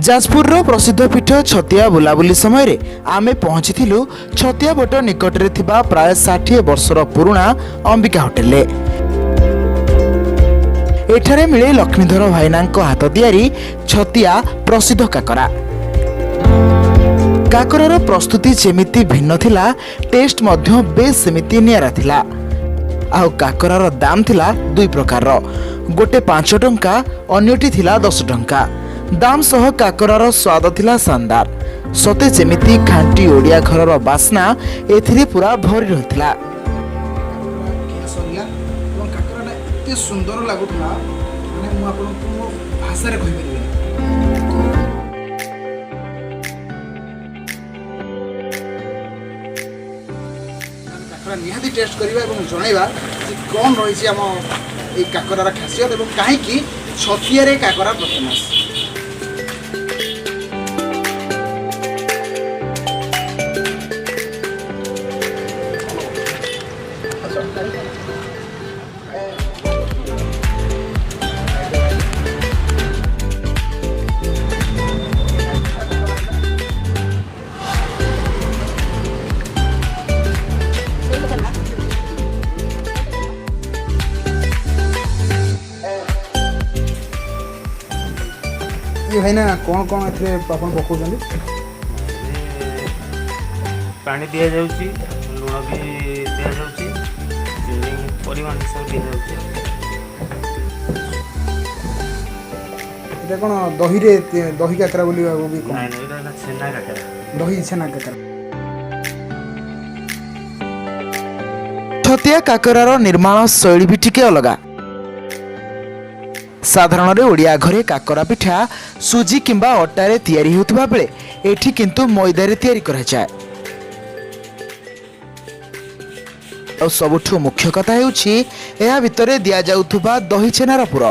जाजपुर प्रसिद्ध पीठ छतिया बुलाबुली समय आमे पहुंची छतिया बट निकटरे थिबा प्राय 60 वर्षर पुराना अंबिका होटेल। एठारे मिले लक्ष्मीधर भाईना हाथ तियारी छतिया प्रसिद्ध काकरा। काकरार प्रस्तुति जेमिति भिन्न थिला, टेस्ट मध्य बेस सेमिति नियारा थिला। आउ काकरार दाम थिला दुई प्रकार, गोटे 5 टंका अन्यटी थिला 10 टंका। दाम सह काकरार स्वाद थिला शानदार, सते जेमिति खांटी ओडिया घरर बास्ना एथिरे पूरा भरी रहितला। सुंदर लागुला माने मु आपनको भाषा रे कहि परिबे। काकरा निहाती टेस्ट करिबा एवं जणाइबा जे कोन रहि छि हम ए काकरार खासियत एवं काहे कि छतिया रे काकरा फेमस। ये भाई ना कौन कौन एथरे अपन पकोजंदी पानी दिया जाउची, लूण भी दिया जाउची, चीनी परिमाण हिसाब दिया जाउची। एटा कोन दही रे दही काकरा बोली भी कोन नहीं नहीं एटा छेना काकरा, दही छेना काकरा। छतिया काकरार निर्माण शैली भी टिके अलगा। साधारण ओडिया घरे काकरा पिठा सुजी किंबा अटारे तैयारी होतबा बेले एठी किंतु मैदारे तैयारी करा जाय। और सबुठु मुख्य कथा हेउछि एहा भितरे दिया जाउथबा दही छेनार पुर,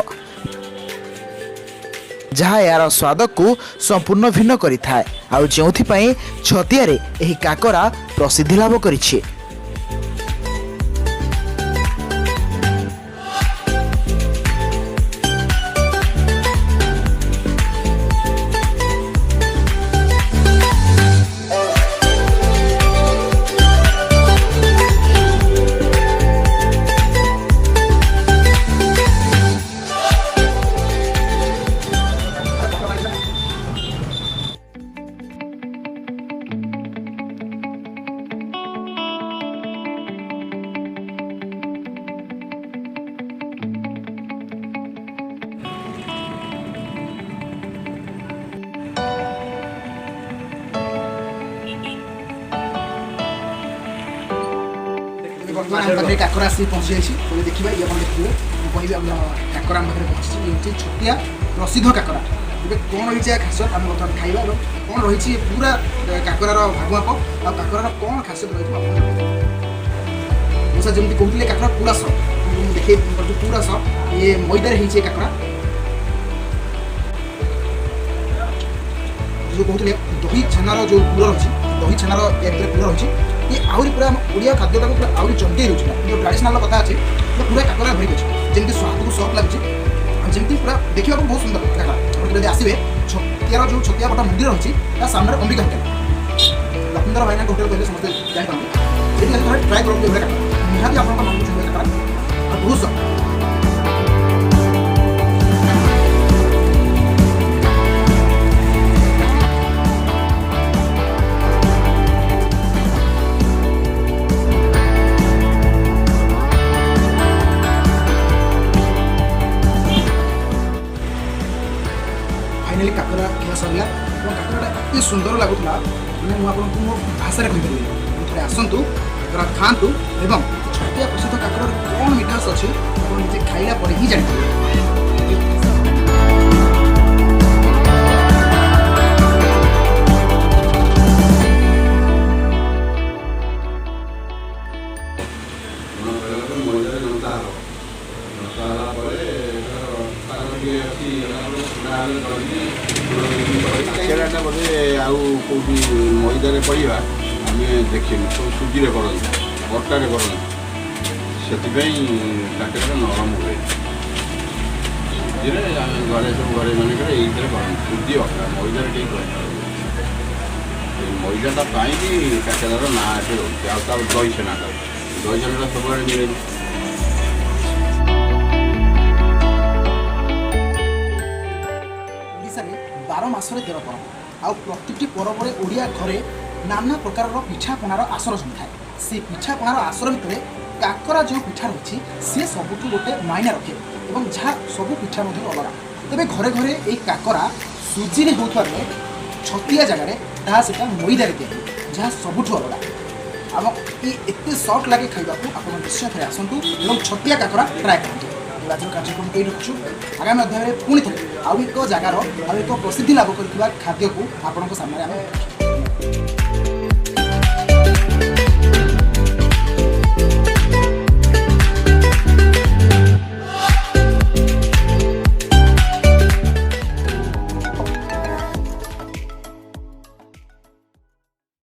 जहाँ यार स्वाद को संपूर्ण भिन्न करिथाय। आउ जेउथि पई छतिया रे एही काकरा प्रसिद्धि लाभ करिछि। बर्तमान काकरा आसी पहुँची जाइए देखा ये देखिए कह काकरा पहुँची छतिया प्रसिद्ध काकरा। तेज कौन रही है खासियत आम बर्तमान खाइबा कौन रही पूरा काकरार भागुआप आ काकरार कौन खासियत रही जमी कहते काकरा पूरा सफ देखे पूरा सफ ये मैदार हो काकरा जो कहते दही छेनार जो पूरा रही दही छेनार पूरा रही ये आहरी पूरा ओडिया खाद्य पूरा आहरी चमके रोचे जो ट्राडिशनल कथा अच्छे पूरा काकरा भरी अच्छे जमी स्वाद को सफ्ट लगे जमी पूरा देखा बहुत सुंदर काकरा। आसवे छतियार जो छतिया बटा मंदिर रही सामने अंबिका होटेल लक्ष्मीधर भाईना होटेल कहते समझते जापारे ट्राए कर निहाती आप मन को काकरा बहुत सफ्ट। फाइनाली काकरा खिया सरला काकरा एत सुंदर लगुला मैंने मुझे भाषा कही पारे। थे आसतु काकरा खातु एवं छतिया प्रसिद्ध काकरार कौन मिठास अच्छे निजे खाइला पर ही जानी। बोले आउटी मैदान पड़ा आम देखनी सब सुजी करते अटारे करते से नरम हुए। ସୁଜିରେ ଆମେ ଘରେ ସବୁ ଘରେ ମାନଙ୍କରେ ଏଇଥିରେ କରନ୍ତି ସୁଜି ଅଟା ମଇଦାରେ କେହି କରନ୍ତି ଏଇ ମଇଦାଟା ପାଇଁକି କାକେରାର ନାଁ ଏଠି ରହୁଛି ଆଉ ତାର ଦହି ଛେନାଟା ସବୁଆଡ଼େ ମିଳେନି। ଓଡ଼ିଶାରେ 12 ମାସରେ 13 ପର୍ବ ଆଉ ପ୍ରତିଟି ପର୍ବରେ ଓଡ଼ିଆ ଘରେ ନାନା ପ୍ରକାରର ପିଠାପଣାର ଆସର ଜମିଥାଏ। ସେ ପିଠାପଣାର ଆସର ଭିତରେ କାକରା ଯେଉଁ ପିଠା ରହିଛି ସେ ସବୁଠୁ ଗୋଟେ ମାଇନା ରଖେ ଏବଂ ଯାହା ସବୁ ପିଠା ମଧ୍ୟରୁ ଅଲଗା। ତେବେ ଘରେ ଘରେ ଏଇ କାକରା ସୁଜିରେ ହେଉଥିବା ବେଳେ ଛତିଆ ଜାଗାରେ ତାହା ସେଟା ମଇଦାରେ ତିଆରି ଯାହା ସବୁଠୁ ଅଲଗା। ଆମ ଏତେ ସଫ୍ଟ ଲାଗେ ଖାଇବାକୁ ଆପଣ ନିଶ୍ଚୟ ଥରେ ଆସନ୍ତୁ ଏବଂ ଛତିଆ କାକରା ଟ୍ରାଏ କରନ୍ତୁ। ଆଜିର କାର୍ଯ୍ୟକ୍ରମ ଏଇ ରଖୁଛୁ। ଆଗାମୀ ଅଧ୍ୟାୟରେ ପୁଣି ଥରେ ଆଉ ଏକ ଜାଗାର ଆଉ ଏକ ପ୍ରସିଦ୍ଧି ଲାଭ କରିଥିବା ଖାଦ୍ୟକୁ ଆପଣଙ୍କ ସାମ୍ନାରେ ଆମେ